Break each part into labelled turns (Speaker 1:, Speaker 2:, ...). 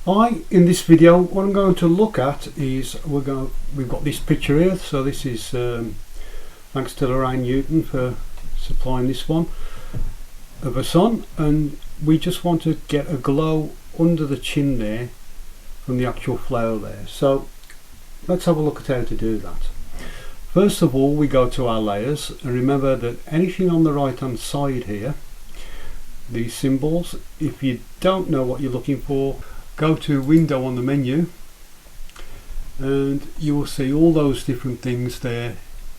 Speaker 1: In this video, what I'm going to look at is we've got this picture here. So this is thanks to Lorraine Newton for supplying this one of a sun, and we just want to get a glow under the chin there from the actual flower there. So let's have a look at how to do that. First of all, we go to our layers, and remember that anything on the right hand side here, these symbols, if you don't know what you're looking for, go to window on the menu and you will see all those different things there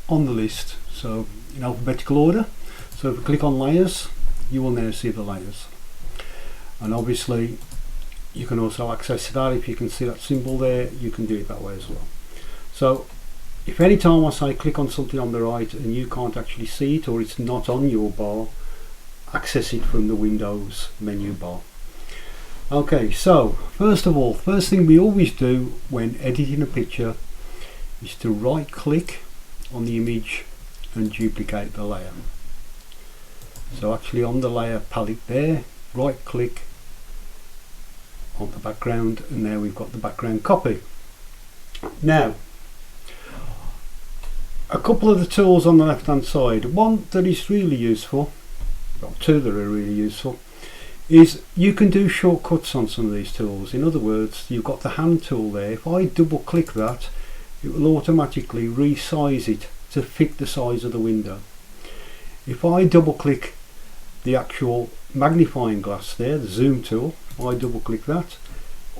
Speaker 1: on the list, so in alphabetical order. So if you click on layers, you will now see the layers, and obviously you can also access that. If you can see that symbol there, you can do it that way as well. So if any time I say click on something on the right and you can't actually see it, or it's not on your bar, access it from the Windows menu bar. Okay, so first of all, first thing we always do when editing a picture is to right click on the image and duplicate the layer. So actually on the layer palette there, right click on the background, and there we've got the background copy. Now, a couple of the tools on the left hand side, one that is really useful, well, two that are really useful, is you can do shortcuts on some of these tools. In other words, you've got the hand tool there. If I double click that, it will automatically resize it to fit the size of the window. If I double click the actual magnifying glass there, the zoom tool, I double click that,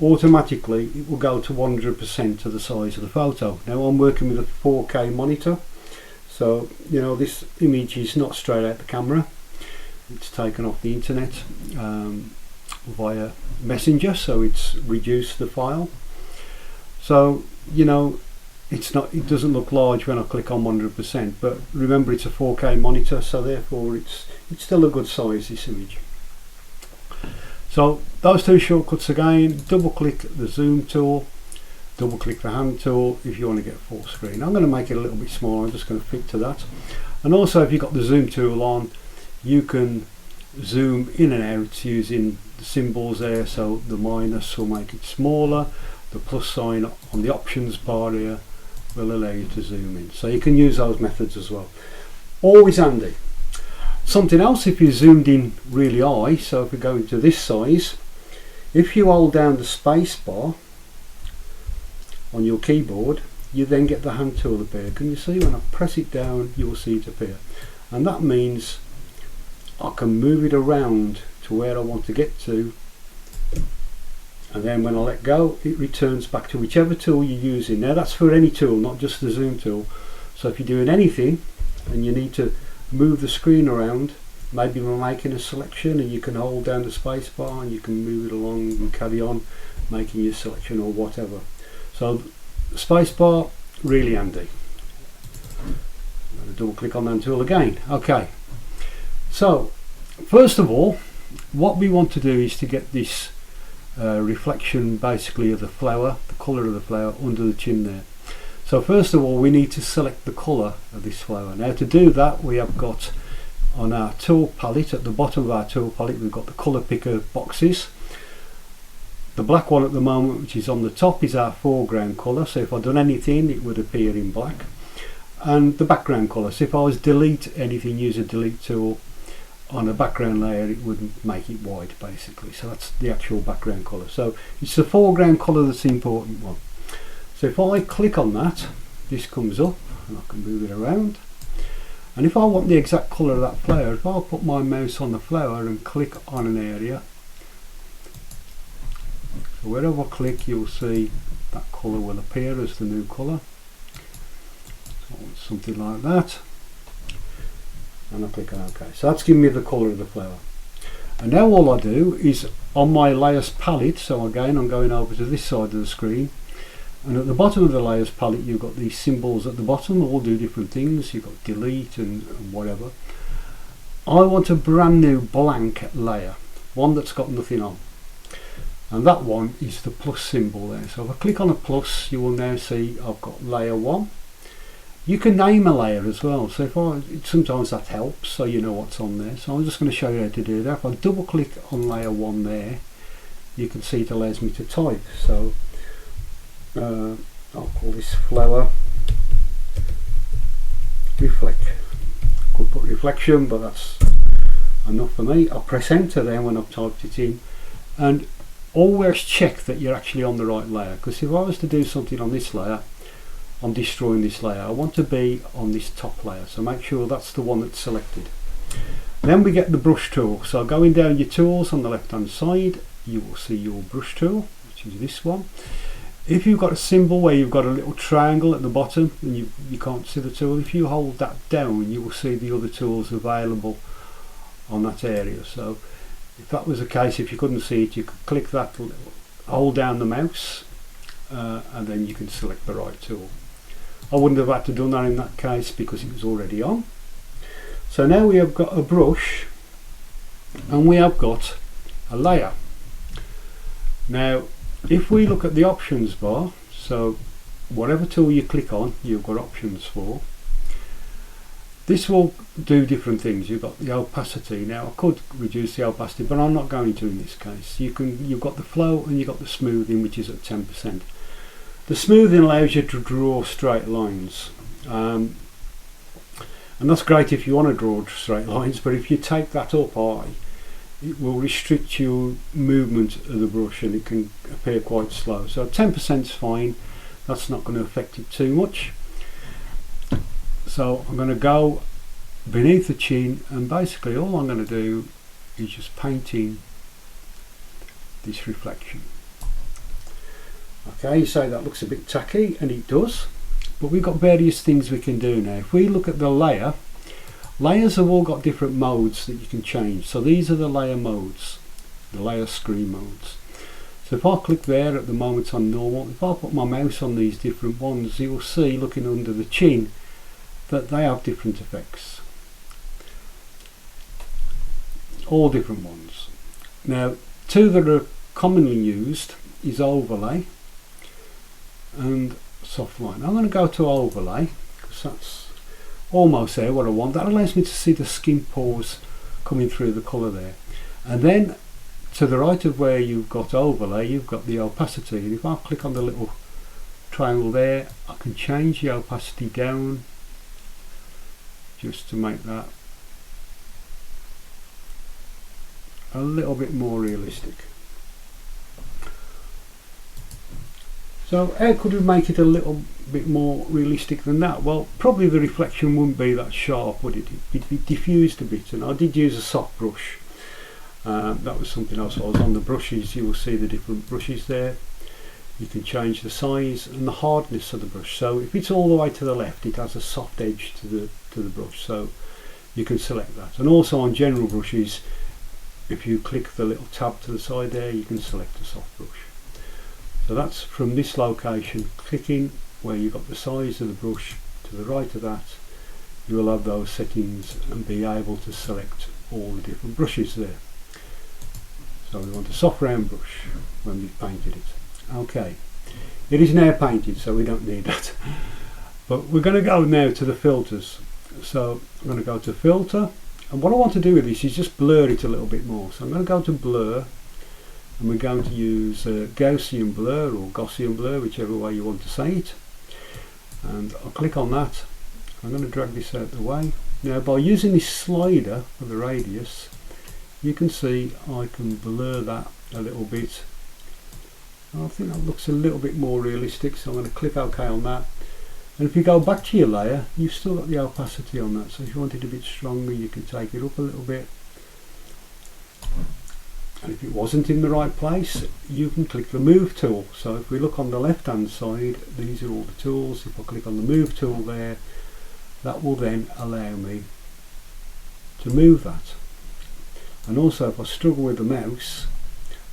Speaker 1: automatically it will go to 100% to the size of the photo. Now I'm working with a 4K monitor, so you know this image is not straight out the camera. It's taken off the internet via Messenger, so it's reduced the file. So you know it doesn't look large when I click on 100%, but remember it's a 4K monitor, so therefore it's still a good size, this image. So those two shortcuts again, double click the zoom tool, double click the hand tool if you want to get full screen. I'm going to make it a little bit smaller, I'm just going to fit to that. And also if you've got the zoom tool on, you can zoom in and out using the symbols there. So the minus will make it smaller, the plus sign on the options bar here will allow you to zoom in. So you can use those methods as well. Always handy. Something else, if you zoomed in really high, so if we go into this size, if you hold down the space bar on your keyboard, you then get the hand tool appear. Can you see when I press it down, you'll see it appear, and that means I can move it around to where I want to get to, and then when I let go, it returns back to whichever tool you're using. Now that's for any tool, not just the zoom tool. So if you're doing anything and you need to move the screen around, maybe we're making a selection, and you can hold down the space bar and you can move it along and carry on making your selection or whatever. So the space bar, really handy. I'm going to double click on that tool again. Okay. So first of all, what we want to do is to get this reflection basically of the flower, the colour of the flower under the chin there. So first of all, we need to select the colour of this flower. Now to do that, we have got on our tool palette, at the bottom of our tool palette, we've got the colour picker boxes. The black one at the moment, which is on the top, is our foreground colour. So if I'd done anything, it would appear in black. And the background colour, so if I was delete anything, use a delete tool on a background layer, it wouldn't make it white basically. So that's the actual background colour. So it's the foreground colour that's the important one. So if I click on that, this comes up and I can move it around. And if I want the exact colour of that flower, if I put my mouse on the flower and click on an area, so wherever I click, you'll see that colour will appear as the new colour. So something like that. And I click on OK. So that's giving me the colour of the flower. And now all I do is on my layers palette, so again I'm going over to this side of the screen, and at the bottom of the layers palette you've got these symbols at the bottom, all do different things. You've got delete and whatever. I want a brand new blank layer, one that's got nothing on, and that one is the plus symbol there. So if I click on a plus, you will now see I've got layer 1. You can name a layer as well, so sometimes that helps, so you know what's on there. So I'm just going to show you how to do that. If I double click on layer 1 there, you can see it allows me to type. So I'll call this flower reflect. Could put reflection, but that's enough for me. I'll press enter then when I've typed it in, and always check that you're actually on the right layer, because if I was to do something on this layer, I'm destroying this layer. I want to be on this top layer, so make sure that's the one that's selected. Then we get the brush tool. So going down your tools on the left hand side, you will see your brush tool, which is this one. If you've got a symbol where you've got a little triangle at the bottom and you can't see the tool, if you hold that down, you will see the other tools available on that area. So if that was the case, if you couldn't see it, you could click that, hold down the mouse, and then you can select the right tool. I wouldn't have had to do that in that case because it was already on. So now we have got a brush and we have got a layer. Now if we look at the options bar, so whatever tool you click on, you've got options for. This will do different things. You've got the opacity. Now I could reduce the opacity, but I'm not going to in this case. You've got the flow and you've got the smoothing, which is at 10%. The smoothing allows you to draw straight lines, and that's great if you want to draw straight lines, but if you take that up high, it will restrict your movement of the brush and it can appear quite slow. So 10% is fine, that's not going to affect it too much. So I'm going to go beneath the chin, and basically all I'm going to do is just paint in this reflection. Okay, you say that looks a bit tacky, and it does, but we've got various things we can do now. If we look at the layer, layers have all got different modes that you can change. So these are the layer modes, the layer screen modes. So if I click there, at the moment on normal, if I put my mouse on these different ones, you will see, looking under the chin, that they have different effects. All different ones. Now, two that are commonly used is overlay and soft line. I'm going to go to overlay because that's almost there what I want. That allows me to see the skin pores coming through the colour there. And then to the right of where you've got overlay, you've got the opacity, and if I click on the little triangle there, I can change the opacity down just to make that a little bit more realistic. So how could we make it a little bit more realistic than that? Well, probably the reflection wouldn't be that sharp, would it? It'd be diffused a bit, and I did use a soft brush. That was something else. I was on the brushes, you will see the different brushes there. You can change the size and the hardness of the brush. So if it's all the way to the left, it has a soft edge to the brush, so you can select that. And also on general brushes, if you click the little tab to the side there, you can select a soft brush. So that's from this location, clicking where you've got the size of the brush to the right of that, you will have those settings and be able to select all the different brushes there. So we want a soft round brush when we've painted it. Okay, it is now painted, so we don't need that. But we're going to go now to the filters. So I'm going to go to filter, and what I want to do with this is just blur it a little bit more. So I'm going to go to blur, and we're going to use Gaussian blur or Gaussian blur, whichever way you want to say it. And I'll click on that. I'm going to drag this out the way. Now by using this slider for the radius, you can see I can blur that a little bit. I think that looks a little bit more realistic, so I'm going to click OK on that. And if you go back to your layer, you've still got the opacity on that, so if you want it a bit stronger, you can take it up a little bit. And if it wasn't in the right place, you can click the move tool. So if we look on the left hand side, these are all the tools. If I click on the move tool there, that will then allow me to move that. And also if I struggle with the mouse,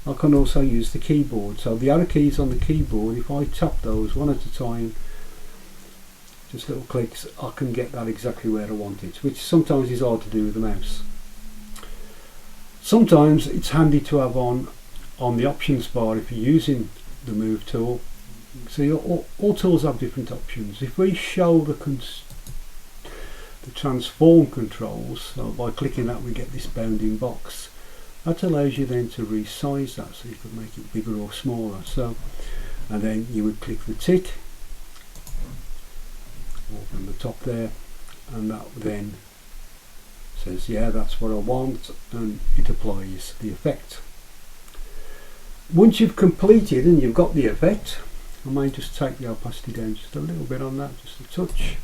Speaker 1: I can also use the keyboard. So the arrow keys on the keyboard, if I tap those one at a time, just little clicks, I can get that exactly where I want it, which sometimes is hard to do with the mouse. Sometimes it's handy to have on the options bar if you're using the move tool. So all tools have different options. If we show the transform controls, so by clicking that we get this bounding box, That allows you then to resize that, so you could make it bigger or smaller. So, and then you would click the tick over on the top there, and that then says, yeah, that's what I want, and it applies the effect. Once you've completed and you've got the effect, I may just take the opacity down just a little bit on that, just a touch.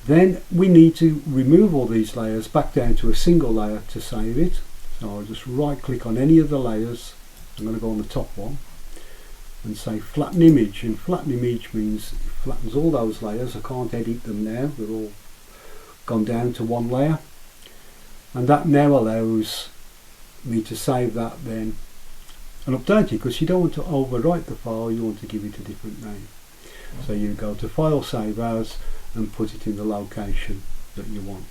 Speaker 1: Then we need to remove all these layers back down to a single layer to save it. So I'll just right click on any of the layers. I'm going to go on the top one and say flatten image, and flatten image means it flattens all those layers. I can't edit them now, they're all gone down to one layer, and that now allows me to save that then and update it, because you don't want to overwrite the file, you want to give it a different name. So you go to File, Save As, and put it in the location that you want.